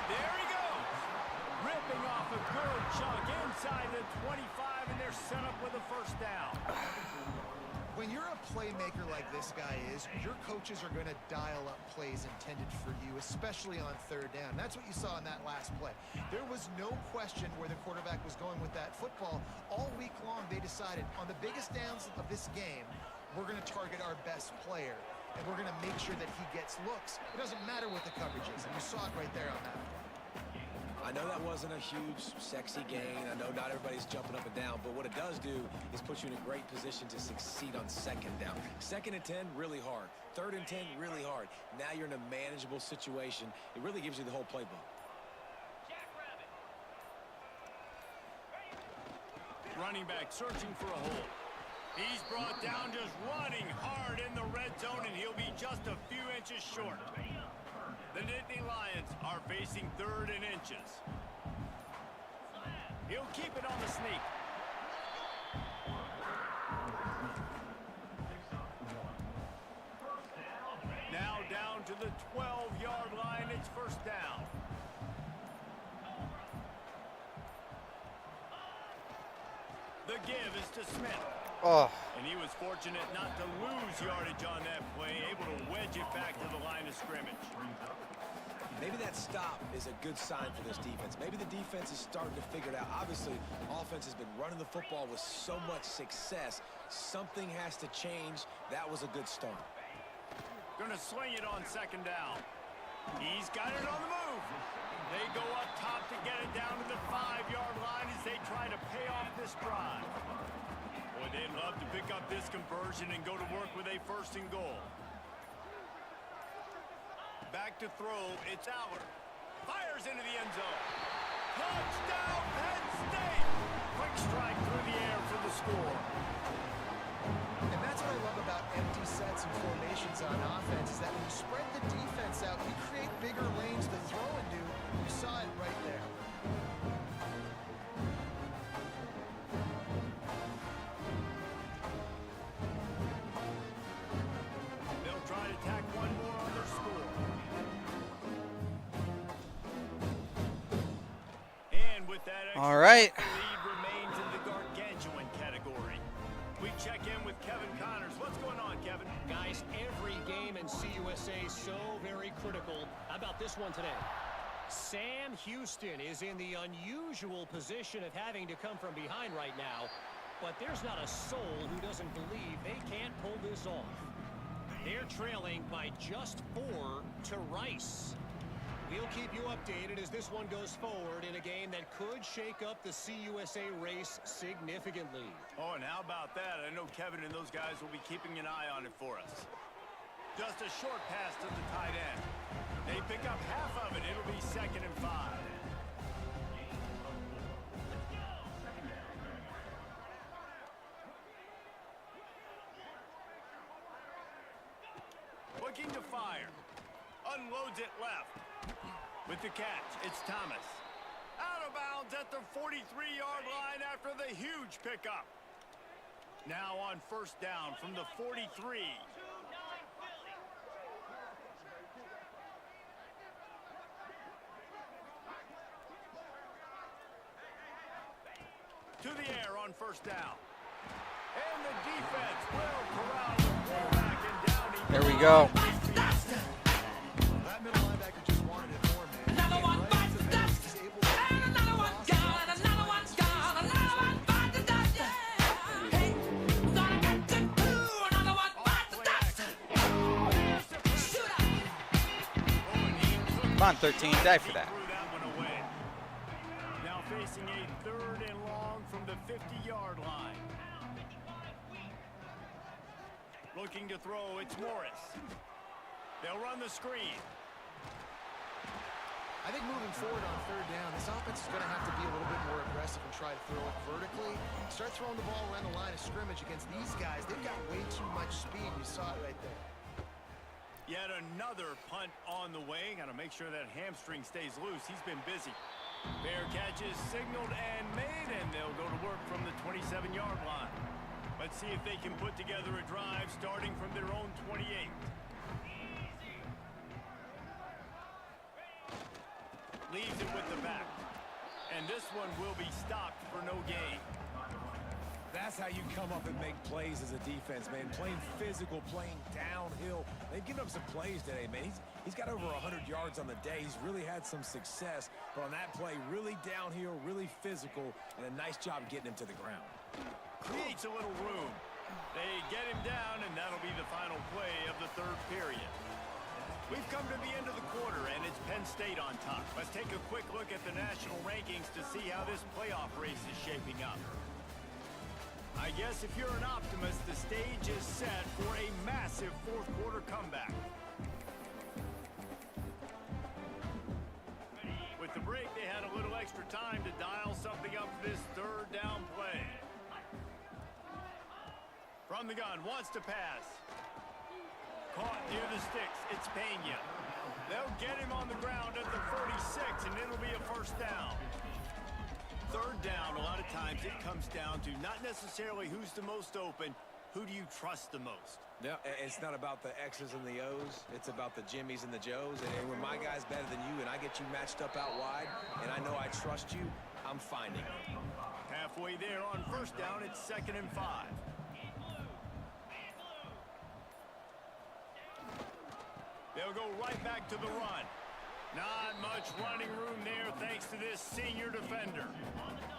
There he goes. Ripping off a good chunk inside the 25, and they're set up with a first down. When you're a playmaker like this guy is, your coaches are going to dial up plays intended for you, especially on third down. That's what you saw in that last play. There was no question where the quarterback was going with that football. All week long, they decided on the biggest downs of this game, we're going to target our best player, and we're going to make sure that he gets looks. It doesn't matter what the coverage is, and you saw it right there on that play. I know that wasn't a huge, sexy gain. I know not everybody's jumping up and down, but what it does do is put you in a great position to succeed on second down. 2nd and 10, really hard. 3rd and 10, really hard. Now you're in a manageable situation. It really gives you the whole playbook. Running back searching for a hole. He's brought down, just running hard in the red zone, and he'll be just a few inches short. The Nittany Lions are facing 3rd and inches. He'll keep it on the sneak. Now down to the 12-yard line. It's first down. The give is to Smith. Oh, And he was fortunate not to lose yardage on that play, able to wedge it back to the line of scrimmage. Maybe that stop is a good sign for this defense. Maybe the defense is starting to figure it out. Obviously, offense has been running the football with so much success. Something has to change. That was a good start. Gonna swing it on second down. He's got it on the move. They go up top to get it down to the 5-yard line as they try to pay off this drive. Boy, They'd love to pick up this conversion and go to work with a 1st and goal. Back to throw, it's Aller. Fires into the end zone. Touchdown, Penn State! Quick strike through the air for the score. And that's what I love about empty sets and formations on offense, is that when you spread the defense out, you create bigger lanes to throw into. You saw it right there. They'll try to tack one more on their score. And with that extra All right. point, the lead remains in the gargantuan category. We check in with Kevin Connors. What's going on, Kevin? Guys, every game in CUSA so very critical. How about this one today? Sam Houston is in the unusual position of having to come from behind right now, but there's not a soul who doesn't believe they can't pull this off. They're trailing by just 4 to Rice. We'll keep you updated as this one goes forward in a game that could shake up the CUSA race significantly. Oh, and how about that? I know Kevin and those guys will be keeping an eye on it for us. Just a short pass to the tight end. They pick up half of it. It'll be 2nd and 5. Looking to fire. Unloads it left. With the catch, it's Thomas. Out of bounds at the 43-yard line after the huge pickup. Now on 1st down from the 43. To the air on 1st down. And the defense will corral the quarterback and down he There we go. That middle linebacker just wanted it more, man. Another one bites the dust. He's able to And another one's gone. And another one's gone. Another one bites the dust. Yeah. Hey, gonna get to two. Another one bites the dust. Shoot up. Come on, 13, die for that. threw that one away. Now facing a 3rd and long from the 50-yard line. Looking to throw, it's Morris. They'll run the screen. I think moving forward on 3rd down, this offense is going to have to be a little bit more aggressive and try to throw it vertically. Start throwing the ball around the line of scrimmage against these guys. They've got way too much speed. You saw it right there. Yet another punt on the way. Got to make sure that hamstring stays loose. He's been busy. Fair catch is signaled and made, and they'll go to work from the 27-yard line. Let's see if they can put together a drive starting from their own 28. Leaves it with the back. And this one will be stopped for no gain. That's how you come up and make plays as a defense, man. Playing physical, playing downhill. They've given up some plays today, man. He's got over 100 yards on the day. He's really had some success. But on that play, really downhill, really physical, and a nice job getting him to the ground. Creates a little room. They get him down, and that'll be the final play of the 3rd period. We've come to the end of the quarter, and it's Penn State on top. Let's take a quick look at the national rankings to see how this playoff race is shaping up. I guess if you're an optimist, the stage is set for a massive 4th quarter comeback. With the break, they had a little extra time to dial something up for this 3rd down play. From the gun, wants to pass. Caught near the sticks, it's Pena. They'll get him on the ground at the 46, and it'll be a 1st down. 3rd down, a lot of times it comes down to not necessarily who's the most open, who do you trust the most? No, it's not about the X's and the O's. It's about the Jimmys and the Joes. And when my guy's better than you and I get you matched up out wide and I know I trust you, I'm finding it. Halfway there on 1st down, it's 2nd and 5. They'll go right back to the run. Not much running room there thanks to this senior defender.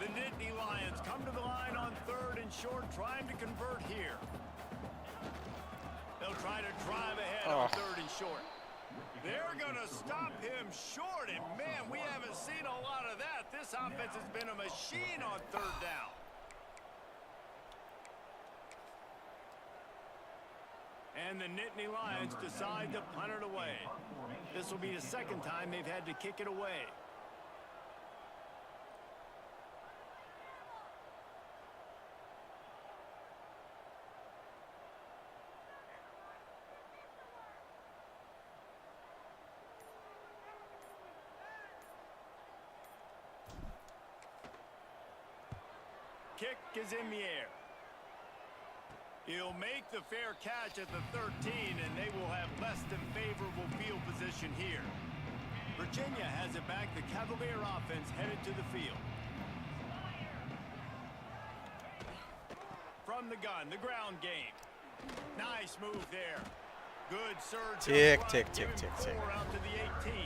The Nittany Lions come to the line on 3rd and short, trying to convert here. They'll try to drive ahead on 3rd and short. They're going to stop him short, and man, we haven't seen a lot of that. This offense has been a machine on 3rd down. And the Nittany Lions decide to punt it away. This will be the second time they've had to kick it away. Kick is in the air. He'll make the fair catch at the 13, and they will have less than favorable field position here. Virginia has it back. The Cavalier offense headed to the field. From the gun, the ground game. Nice move there. Good surge. Tick, up front, tick, tick, giving tick, tick. 4 out to the 18.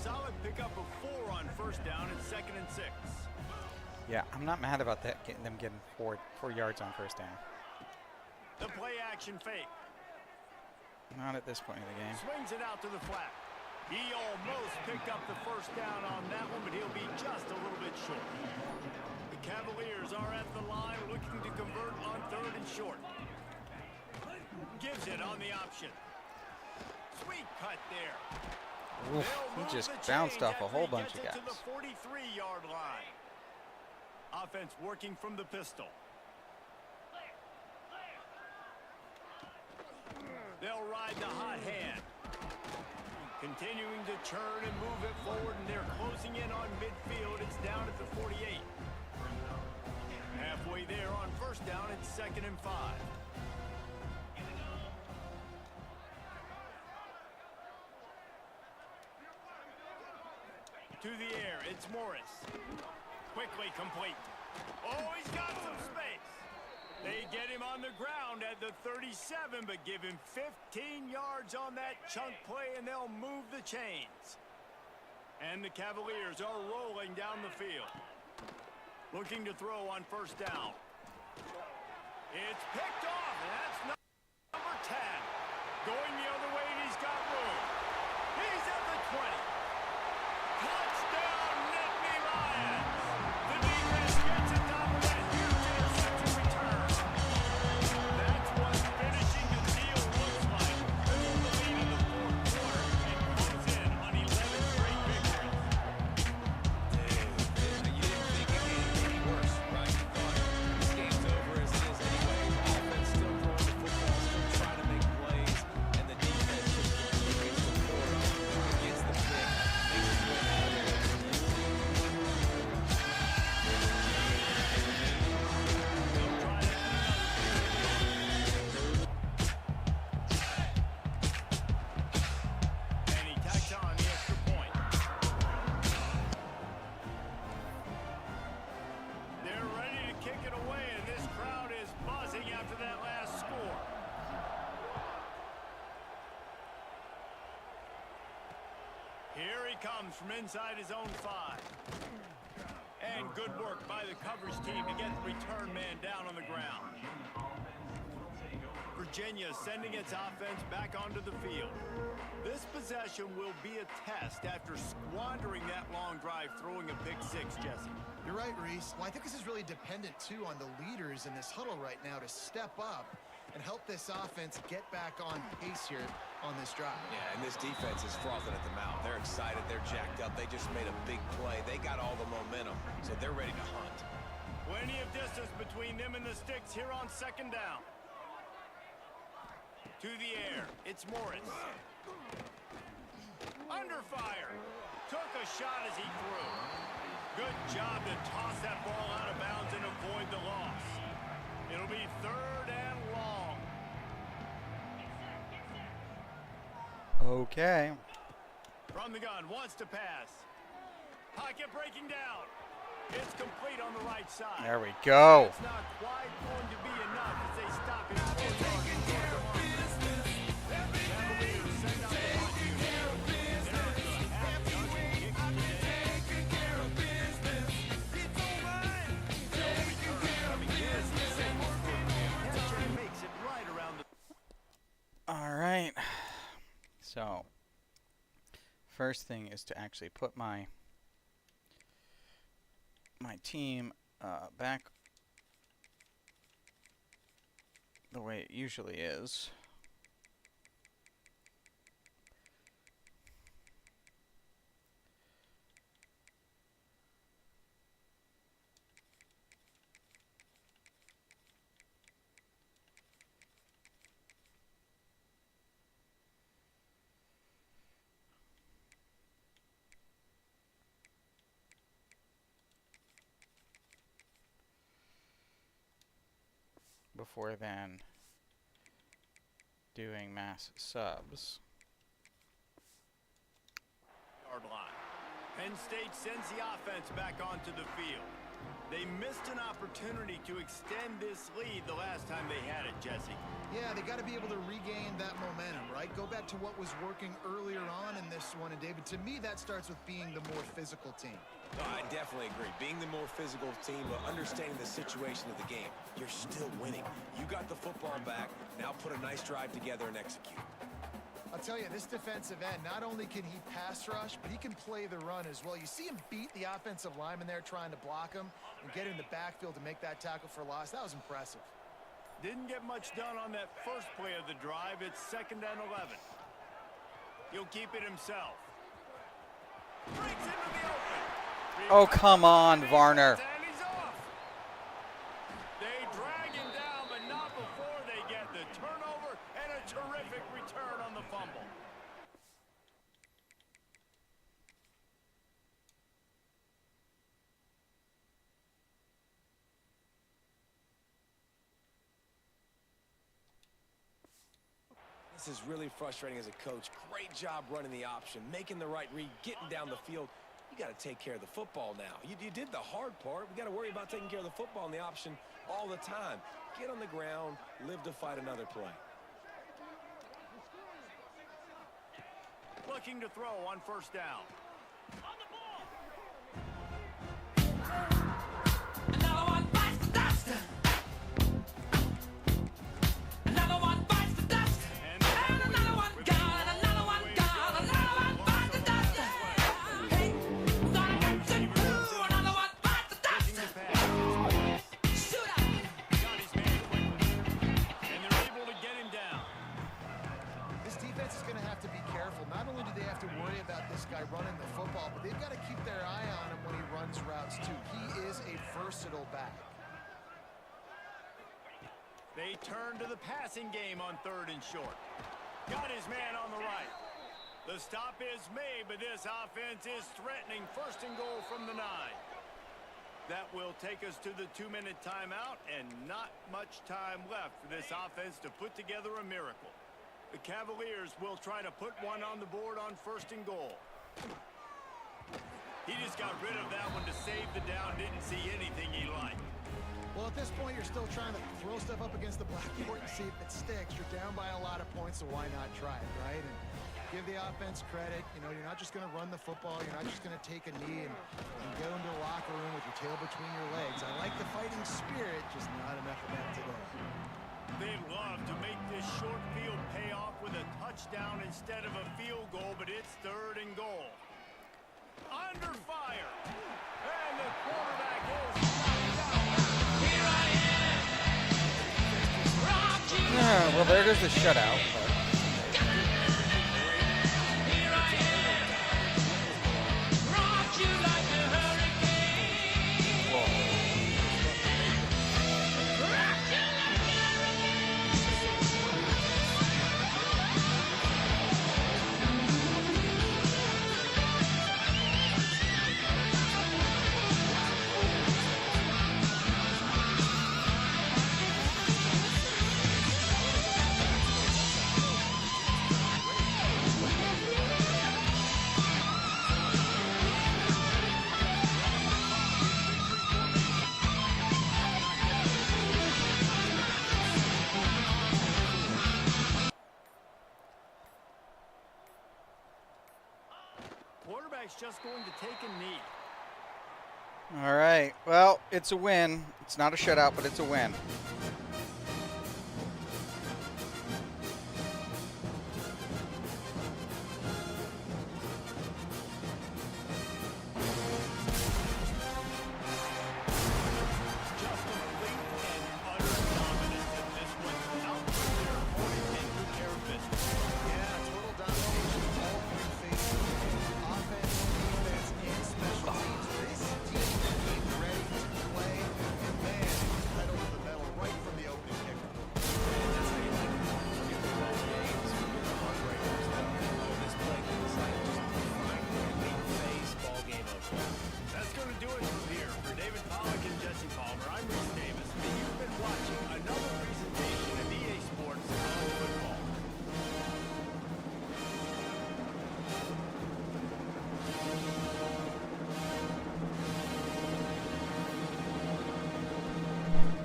Solid pickup of 4 on first down and 2nd and 6. Yeah, I'm not mad about that. Them getting four yards on first down. The play action fake. Not at this point in the game. Swings it out to the flat. He almost picked up the first down on that one, but he'll be just a little bit short. The Cavaliers are at the line looking to convert on 3rd and short. Gives it on the option. Sweet cut there. Oof, he just bounced off a whole bunch of guys. To the 43-yard line. Offense working from the pistol. They'll ride the hot hand. Continuing to churn and move it forward, and they're closing in on midfield. It's down at the 48. Halfway there on first down, it's 2nd and 5. To the air, it's Morris. Quickly complete. Oh, he's got some space. They get him on the ground at the 37, but give him 15 yards on that chunk play, and they'll move the chains. And the Cavaliers are rolling down the field. Looking to throw on first down. It's picked off, and that's number 10. Going the other way, and he's got room. He's at the 20. Touchdown, Nittany Lions. The defense gets it down with that huge interception return. That's what finishing the deal looks like. Build the lead in the 4th quarter and close in on 11 straight victories. You didn't think it could get any worse, right? You thought this game's over as it is anyway. Offense still throwing the football, still trying to make plays, and the defense just continues to pour up against the pick. Makes it win all the way. And he tacks on the extra point. They're ready to kick it away, and this crowd is buzzing after that last score. Here he comes from inside his own 5. And good work by the coverage team to get the return man down on the ground. Virginia sending its offense back onto the field. This possession will be a test after squandering that long drive, throwing a pick 6, Jesse. You're right, Reese. Well, I think this is really dependent, too, on the leaders in this huddle right now to step up and help this offense get back on pace here on this drive. Yeah, and this defense is frothing at the mouth. They're excited. They're jacked up. They just made a big play. They got all the momentum, so they're ready to hunt. Plenty of distance between them and the sticks here on 2nd down. To the air, it's Morris. Under fire. Took a shot as he threw. Good job to toss that ball out of bounds and avoid the loss. It'll be 3rd and long. Okay. From the gun, wants to pass. Pocket breaking down. It's complete on the right side. There we go. It's not quite going to be enough as they stop him. Cavaliers send out the punt unit. They're at the half-yard kick today. They'll return coming in as the signals for catcher makes it right around the... All right. So, first thing is to actually put my team back the way it usually is. Before then doing mass subs. Yard line. Penn State sends the offense back onto the field. They missed an opportunity to extend this lead the last time they had it, Jesse. Yeah, they got to be able to regain that momentum, right? Go back to what was working earlier on in this one. And, David, to me, that starts with being the more physical team. No, I definitely agree. Being the more physical team, but understanding the situation of the game. You're still winning. You got the football back. Now put a nice drive together and execute. I'll tell you, this defensive end, not only can he pass rush, but he can play the run as well. You see him beat the offensive lineman there trying to block him and get in the backfield to make that tackle for loss. That was impressive. Didn't get much done on that first play of the drive. It's 2nd and 11. He'll keep it himself. Breaks into the open. Oh, come on, Varner. And he's off. They drag him down, but not before they get the turnover and a terrific return on the fumble. This is really frustrating as a coach. Great job running the option, making the right read, getting down the field. You got to take care of the football now. You did the hard part. We got to worry about taking care of the football and the option all the time. Get on the ground, live to fight another play. Looking to throw on 1st down. Another one bites the dust. Another one bites the dust. And another one gone, and another one gone. Another one bites the dust. Hey, gonna get you through. Another one bites the dust. Shoot up. Got his man quickly. And they're able to get him down. This defense is going to have to be careful. Not only do they have to worry about this guy running the football, but they've got to keep their eye on him when he runs routes, too. He is a versatile back. They turn to the passing game on 3rd and short. Got his man on the right. The stop is made, but this offense is threatening 1st and goal from the 9. That will take us to the 2-minute timeout, and not much time left for this offense to put together a miracle. The Cavaliers will try to put one on the board on 1st and goal. He just got rid of that one to save the down, didn't see anything he liked. Well, at this point, you're still trying to throw stuff up against the blackboard and see if it sticks. You're down by a lot of points, so why not try it, right? And give the offense credit. You know, you're not just going to run the football. You're not just going to take a knee and go into the locker room with your tail between your legs. I like the fighting spirit, just not enough of that today. They'd love to make this short field pay off with a touchdown instead of a field goal, but it's 3rd and goal. Under fire. And the quarterback is knocked out. Here I am. Rock you. Yeah, well, there goes the shutout. Here I am. Rock you like a hurricane. Rock you like a Quarterback's just going to take a knee. All right. Well, it's a win. It's not a shutout, but it's a win. Just complete and utter dominance in this one.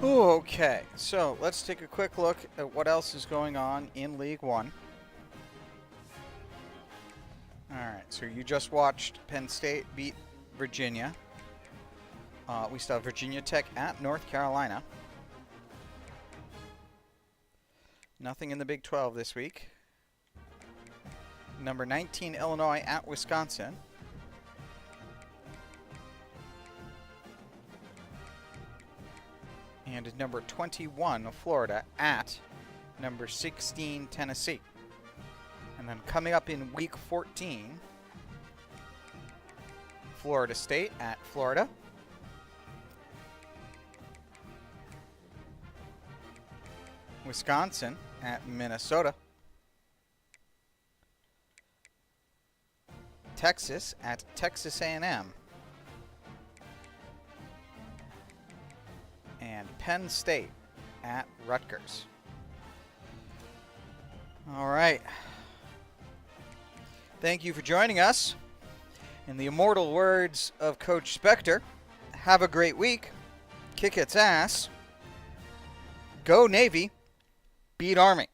Okay, so let's take a quick look at what else is going on in League One. All right, so you just watched Penn State beat Virginia. We still have Virginia Tech at North Carolina. Nothing in the Big 12 this week. Number 19, Illinois at Wisconsin. And number 21, Florida at number 16, Tennessee. And then coming up in week 14, Florida State at Florida. Wisconsin at Minnesota. Texas at Texas A&M. And Penn State at Rutgers. All right. Thank you for joining us. In the immortal words of Coach Spector, have a great week. Kick its ass. Go Navy. Beat Army.